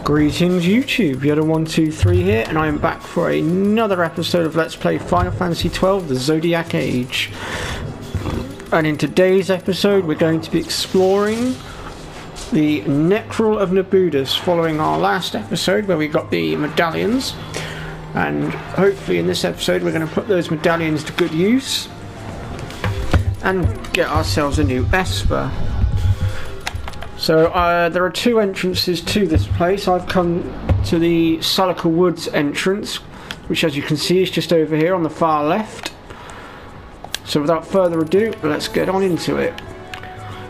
Greetings YouTube, Yoda123 here, and I am back for another episode of Let's Play Final Fantasy XII The Zodiac Age. And in today's episode we're going to be exploring the Necral of Nabudis, following our last episode where we got the medallions. And hopefully in this episode we're going to put those medallions to good use and get ourselves a new Esper. So there are two entrances to this place. I've come to the Sullica Woods entrance, which as you can see is just over here on the far left. So without further ado, let's get on into it.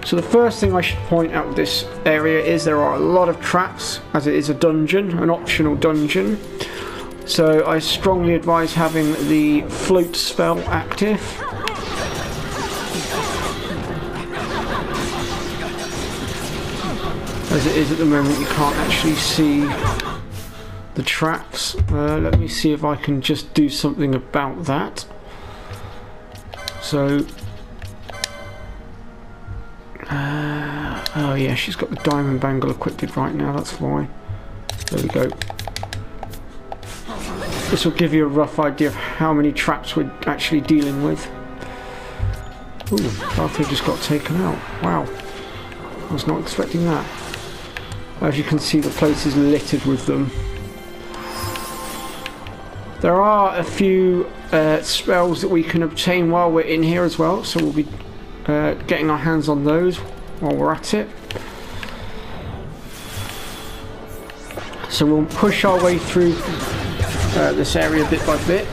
So the first thing I should point out with this area is there are a lot of traps, as it is a dungeon, an optional dungeon. So I strongly advise having the float spell active. As it is at the moment, you can't actually see the traps. Let me see if I can just do something about that. So, oh yeah, she's got the diamond bangle equipped right now, that's why. There we go. This will give you a rough idea of how many traps we're actually dealing with. Ooh, Arthur just got taken out. Wow, I was not expecting that. As you can see, the place is littered with them. There are a few spells that we can obtain while we're in here as well, so we'll be getting our hands on those while we're at it. So we'll push our way through this area bit by bit.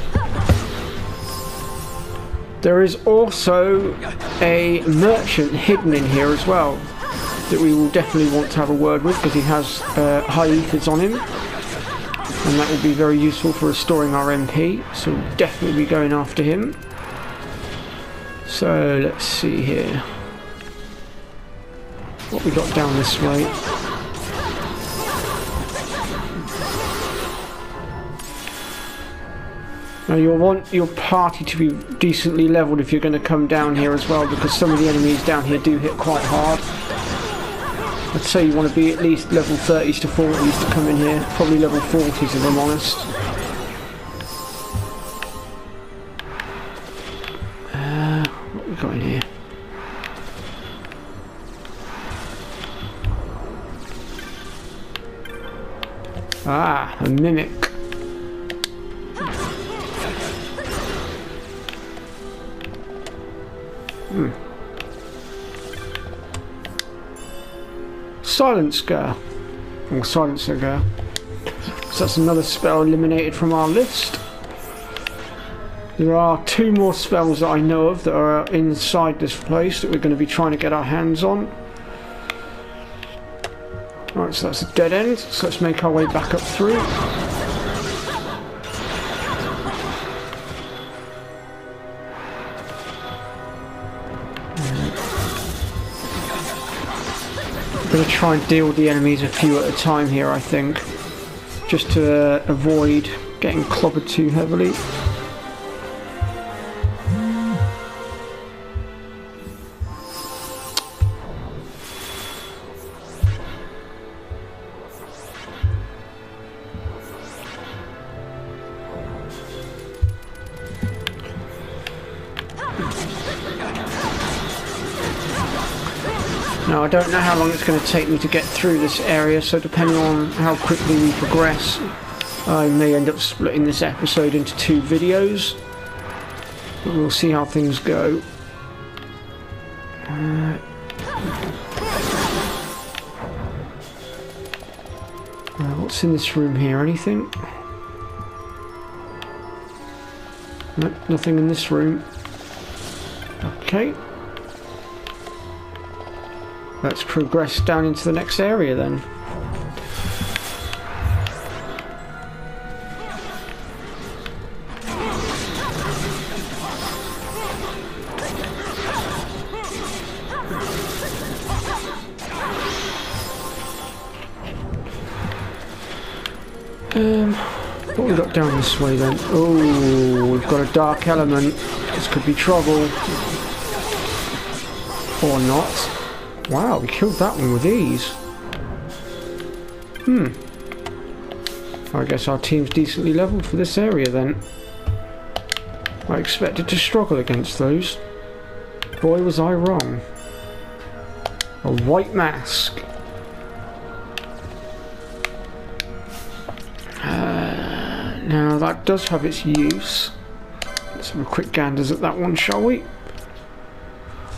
There is also a merchant hidden in here as well that we will definitely want to have a word with, because he has high ethers on him, and that will be very useful for restoring our MP, so we'll definitely be going after him. So let's see here what we got down this way. Now you'll want your party to be decently leveled if you're going to come down here as well, because some of the enemies down here do hit quite hard. I'd say you want to be at least level 30s to 40s to come in here. Probably level 40s if I'm honest. What have we got in here? Ah, a mimic. Silence Girl, or Silencer Girl. So that's another spell eliminated from our list. There are two more spells that I know of that are inside this place that we're going to be trying to get our hands on. Alright, so that's a dead end, so let's make our way back up through. I'm going to try and deal with the enemies a few at a time here, I think, just to avoid getting clobbered too heavily. Now I don't know how long it's going to take me to get through this area, so depending on how quickly we progress, I may end up splitting this episode into two videos, but we'll see how things go. What's in this room here? Anything? Nope, nothing in this room. Okay. Let's progress down into the next area then. What we got down this way then? Oh, we've got a dark element. This could be trouble. Or not. Wow, we killed that one with ease. I guess our team's decently leveled for this area then. I expected to struggle against those. Boy, was I wrong. A white mask. Now that does have its use. Let's have a quick ganders at that one, shall we?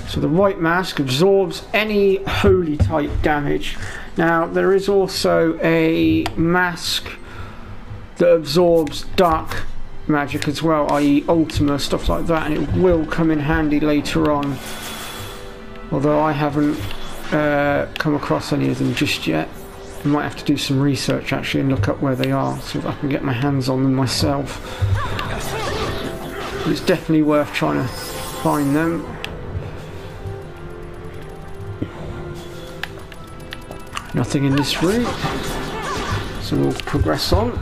So the white mask absorbs any holy type damage. Now there is also a mask that absorbs dark magic as well, i.e. Ultima, stuff like that, and it will come in handy later on. Although I haven't come across any of them just yet. I might have to do some research actually and look up where they are, see if I can get my hands on them myself. But it's definitely worth trying to find them. Nothing in this room, so we'll progress on.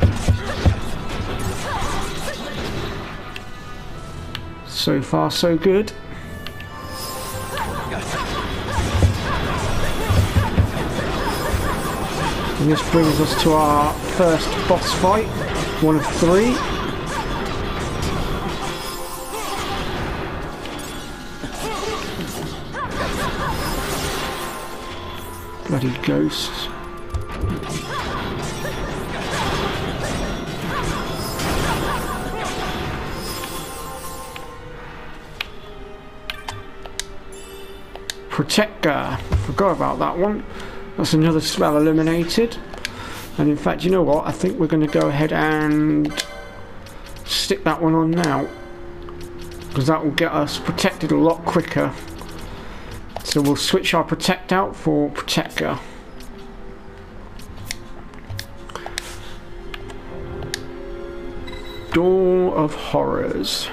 So far so good. And this brings us to our first boss fight, one of 3. Bloody ghosts. Protector. Forgot about that one. That's another spell eliminated. And in fact, you know what? I think we're going to go ahead and stick that one on now, because that will get us protected a lot quicker. So we'll switch our protect out for protector. Door of Horrors.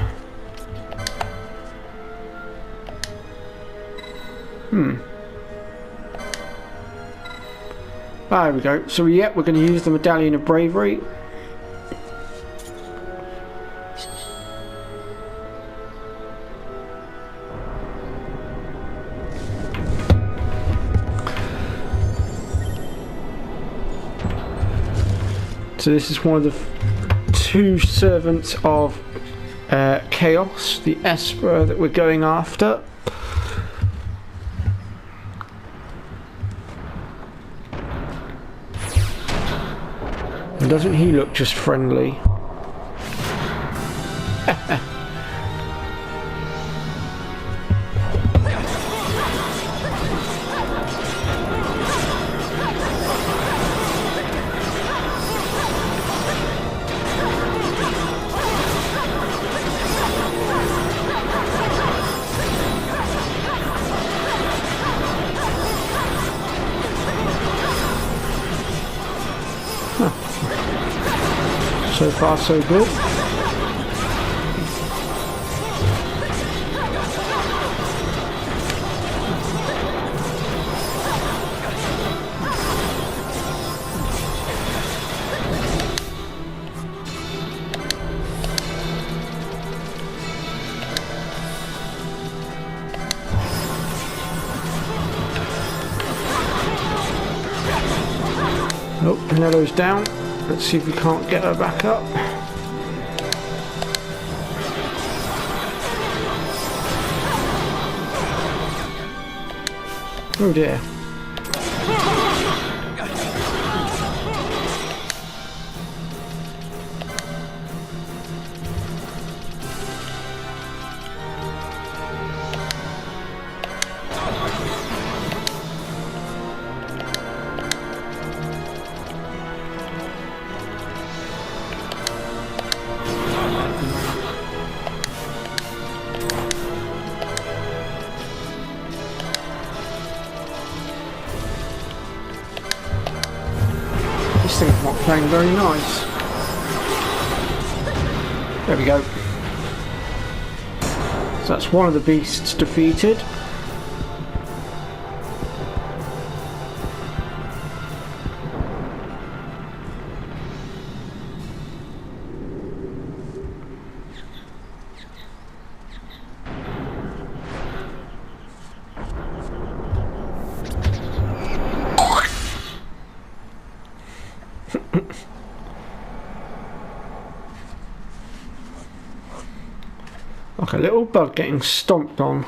There we go. So yeah, we're going to use the Medallion of Bravery. So this is one of the 2 servants of Chaos, the Esper that we're going after. And doesn't he look just friendly? So far so good. Nope, Penelo's down. Let's see if we can't get her back up. Oh dear. This thing's not playing very nice. There we go. So that's one of the beasts defeated. Like a little bug getting stomped on.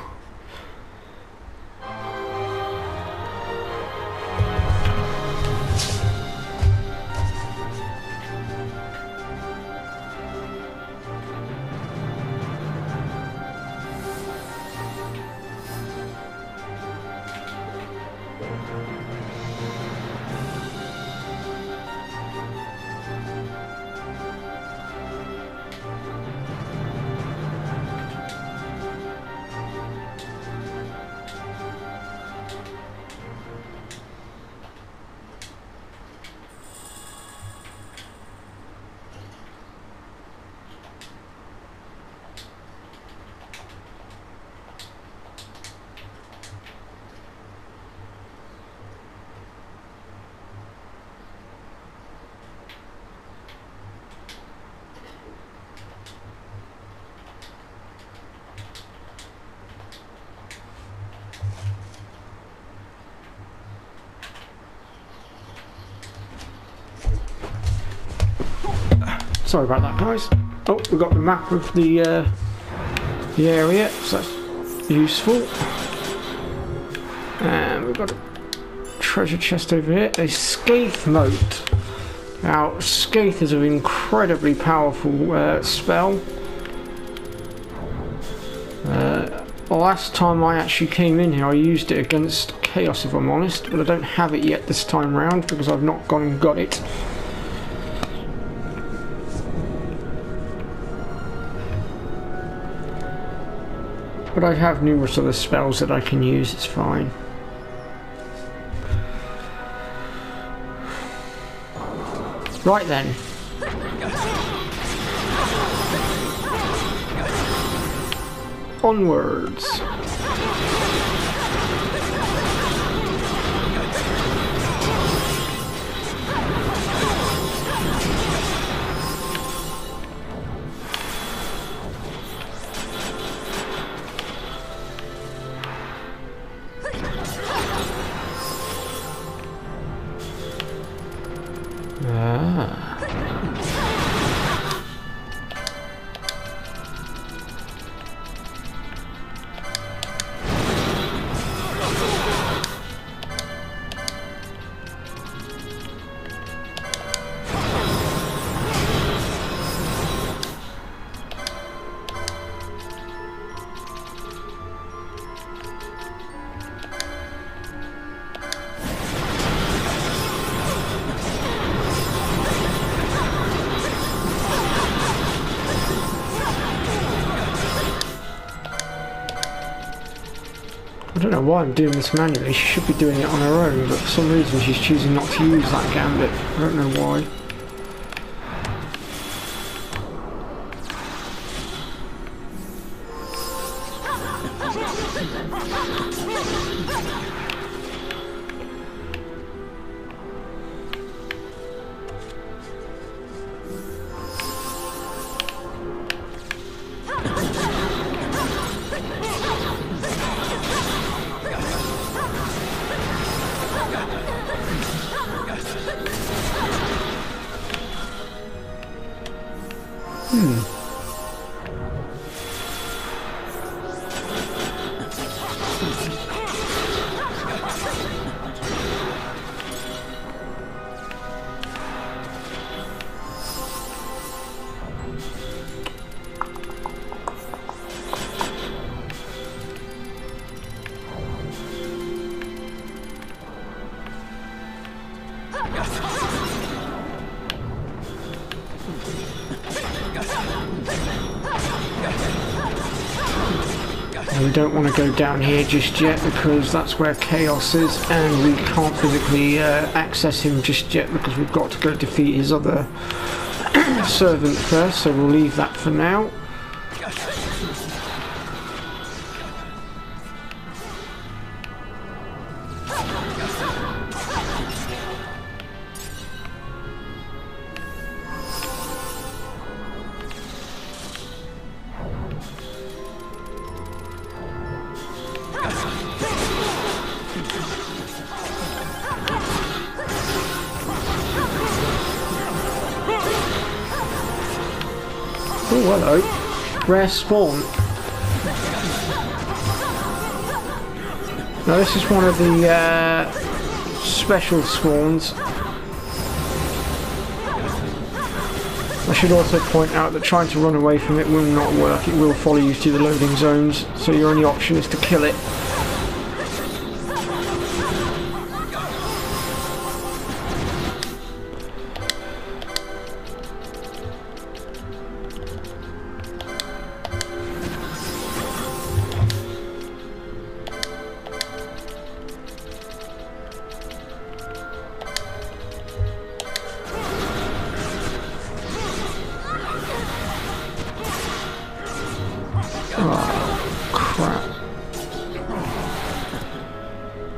Sorry about that, guys. Oh, we've got the map of the area, so that's useful. And we've got a treasure chest over here. A Scathe moat. Now, Scathe is an incredibly powerful spell. The last time I actually came in here, I used it against Chaos, if I'm honest, but I don't have it yet this time round because I've not gone and got it. But I have numerous other spells that I can use, it's fine. Right then. Onwards. I don't know why I'm doing this manually. She should be doing it on her own, but for some reason she's choosing not to use that gambit. I don't know why. We don't want to go down here just yet because that's where Chaos is and we can't physically access him just yet because we've got to go defeat his other servant first, so we'll leave that for now. Oh, hello. Rare spawn. Now this is one of the special spawns. I should also point out that trying to run away from it will not work. It will follow you through the loading zones, so your only option is to kill it.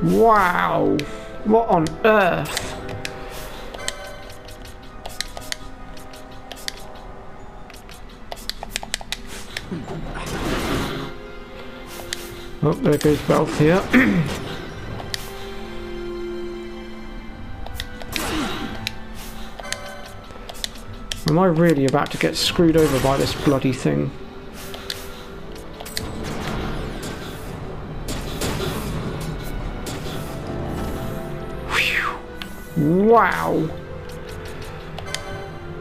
Wow! What on earth? Oh, there goes Belf here. Am I really about to get screwed over by this bloody thing? Wow,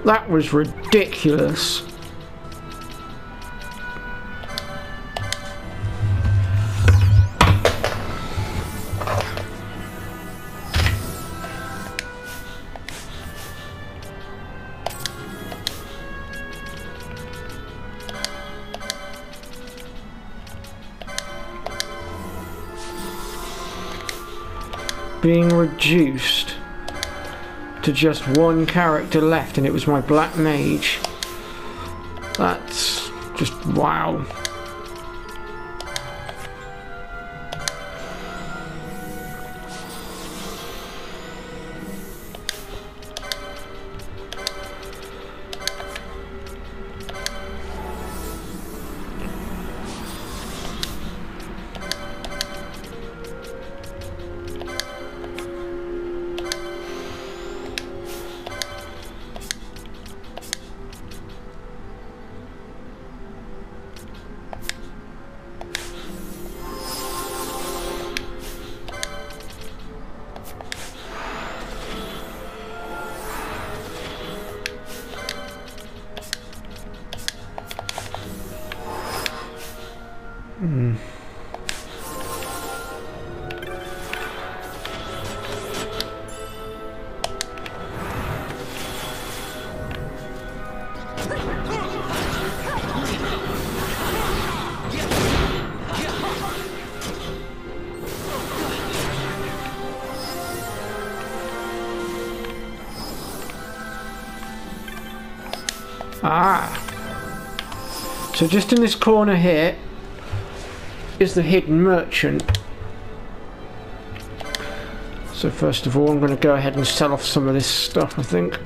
that was ridiculous. Being reduced to just one character left, and it was my black mage. That's just wow. Ah. So just in this corner here is the hidden merchant. So first of all, I'm going to go ahead and sell off some of this stuff, I think.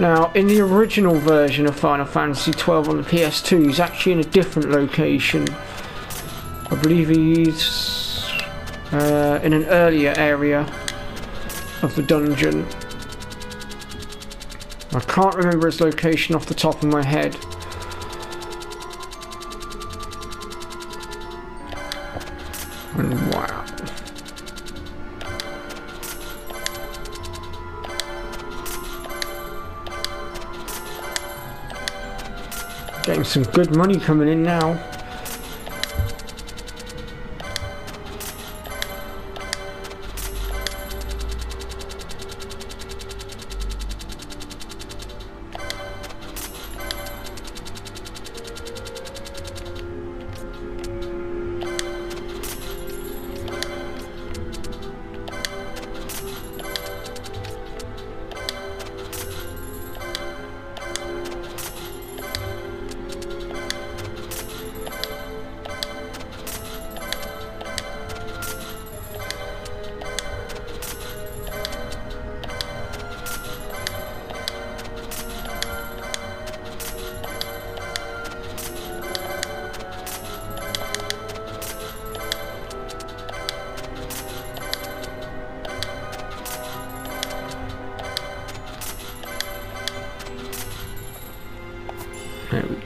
Now, in the original version of Final Fantasy XII on the PS2, he's actually in a different location. I believe he's in an earlier area of the dungeon. I can't remember his location off the top of my head. And wow. Getting some good money coming in now.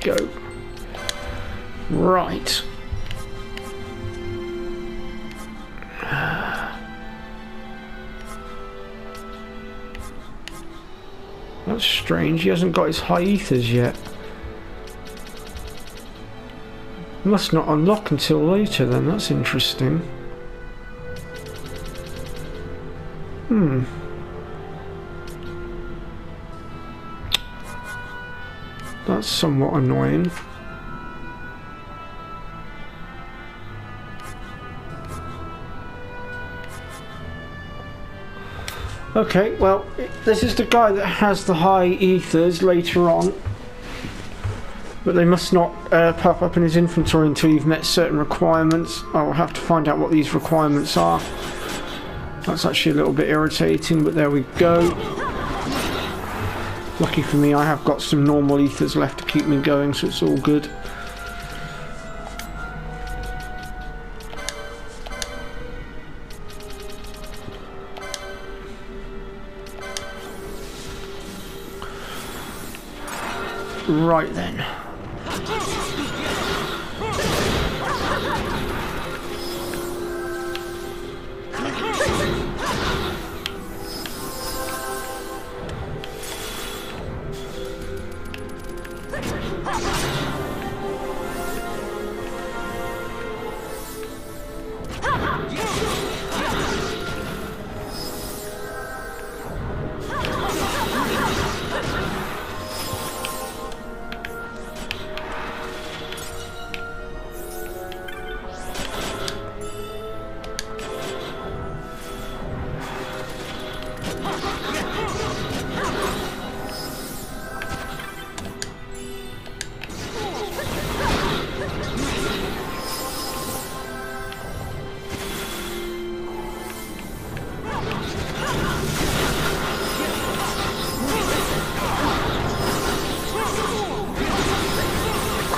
go. Right. That's strange, he hasn't got his high ethers yet. Must not unlock until later then, that's interesting. That's somewhat annoying. Okay, well, this is the guy that has the high ethers later on. But they must not pop up in his inventory until you've met certain requirements. I'll have to find out what these requirements are. That's actually a little bit irritating, but there we go. Lucky for me, I have got some normal ethers left to keep me going, so it's all good. Right then.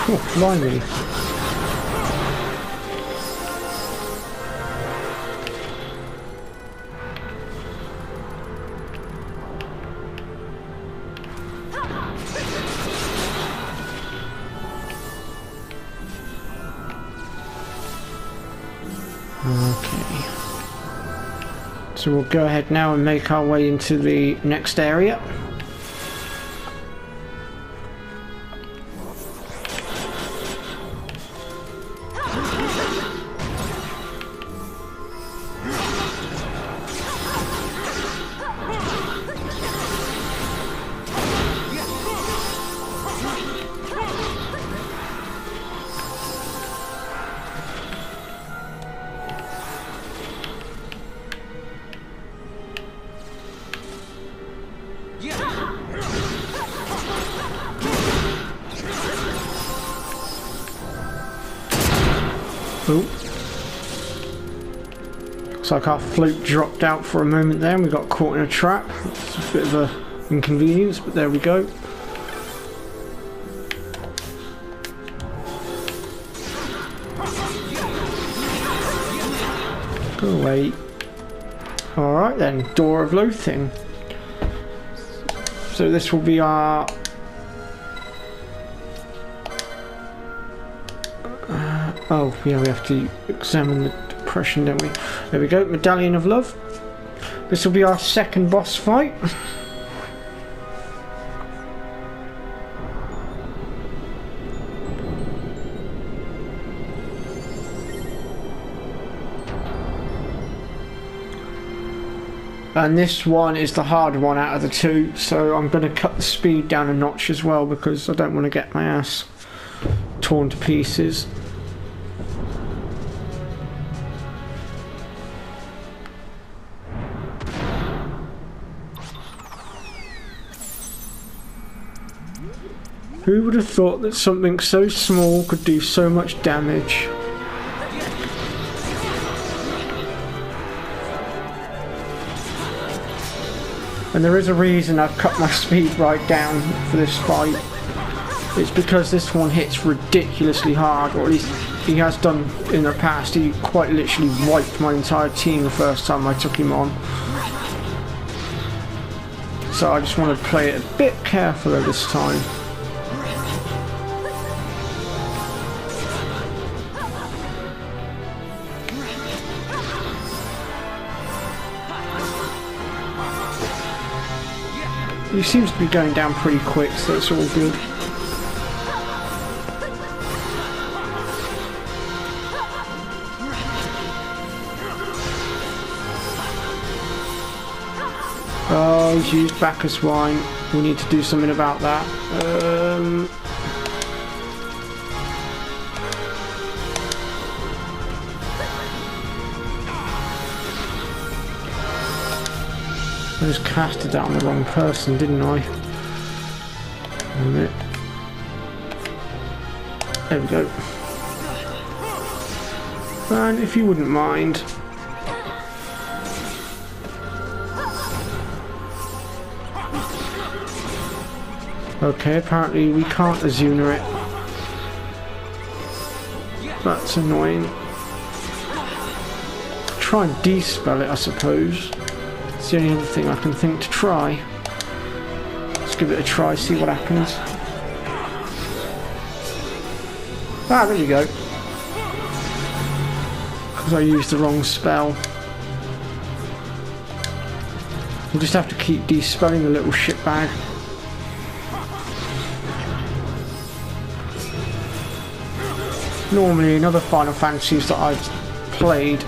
Oh, blimey. Okay. So we'll go ahead now and make our way into the next area. Oh. Looks like our float dropped out for a moment there and we got caught in a trap. It's a bit of an inconvenience, but there we go. Go away. Alright then, Door of Loathing. So this will be our... oh, yeah, we have to examine the depression, don't we? There we go, Medallion of Love. This will be our second boss fight. And this one is the hard one out of the two, so I'm going to cut the speed down a notch as well because I don't want to get my ass torn to pieces. Who would have thought that something so small could do so much damage? And there is a reason I've cut my speed right down for this fight. It's because this one hits ridiculously hard, or at least he has done in the past. He quite literally wiped my entire team the first time I took him on. So I just want to play it a bit carefully this time. He seems to be going down pretty quick, so it's all good. Oh, he's used Bacchus wine. We need to do something about that. I just casted that on the wrong person, didn't I? A minute. There we go. And if you wouldn't mind. Okay, apparently we can't Azuna it. That's annoying. Try and de-spell it, I suppose. It's the only other thing I can think to try. Let's give it a try, see what happens. Ah, there we go. Because I used the wrong spell. We'll just have to keep de-spelling the little shitbag. Normally in other Final Fantasies that I've played,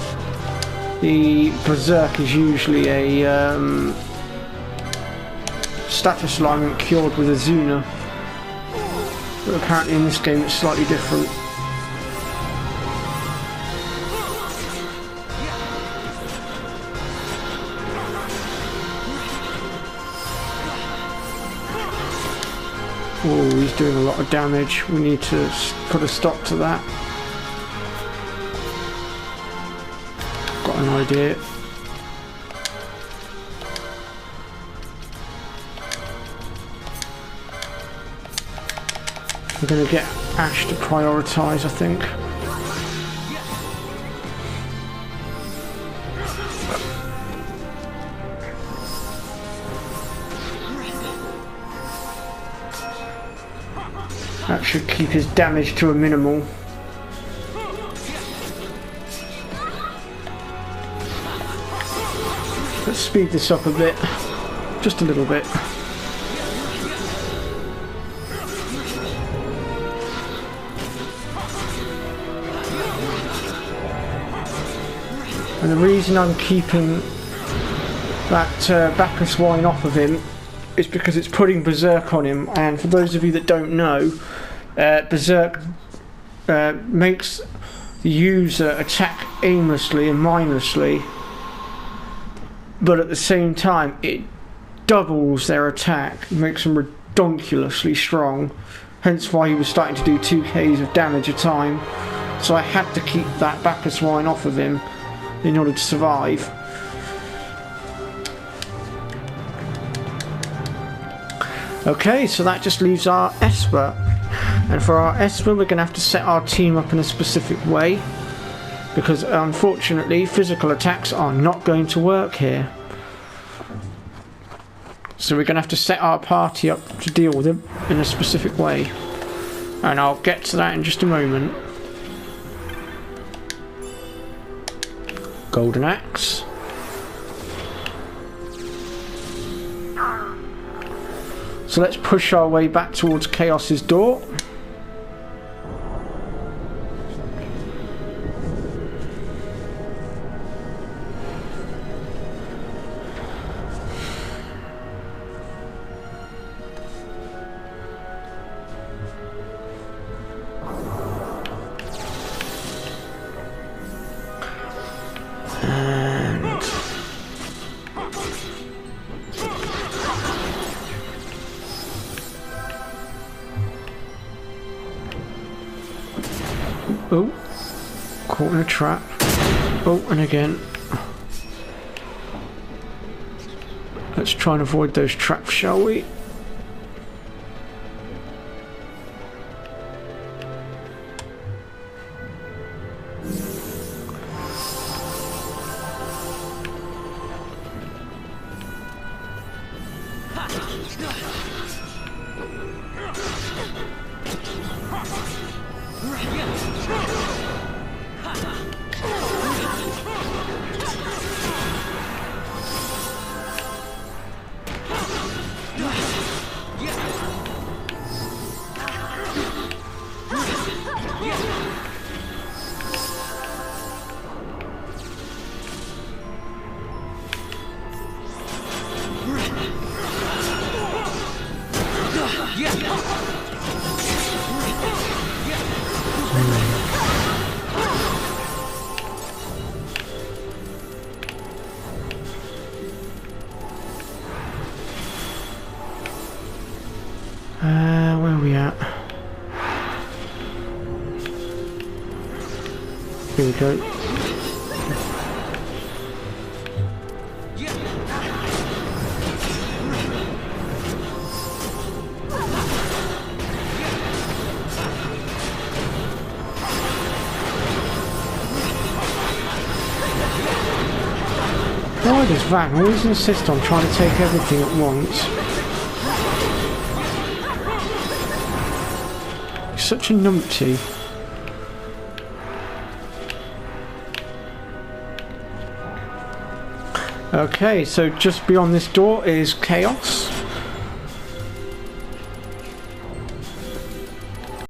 the Berserk is usually a status alignment cured with Azuna, but apparently in this game it's slightly different. Oh, he's doing a lot of damage. We need to put a stop to that. Got an idea. We're going to get Ash to prioritise, I think. That should keep his damage to a minimal. Let's speed this up a bit. Just a little bit. And the reason I'm keeping that Bacchus wine off of him is because it's putting Berserk on him, and for those of you that don't know, Berserk makes the user attack aimlessly and mindlessly, but at the same time it doubles their attack, makes them ridiculously strong, hence why he was starting to do 2Ks of damage a time. So I had to keep that Bacchus wine off of him in order to survive. Okay, so that just leaves our Esper, and for our Esper we're going to have to set our team up in a specific way, because unfortunately physical attacks are not going to work here. So we're going to have to set our party up to deal with them in a specific way, and I'll get to that in just a moment. Golden Axe. So let's push our way back towards Chaos's door. Oh, caught in a trap. Oh, and again. Let's try and avoid those traps, shall we? go. Why does Van always insist on trying to take everything at once? He's such a numpty. Okay, so just beyond this door is chaos.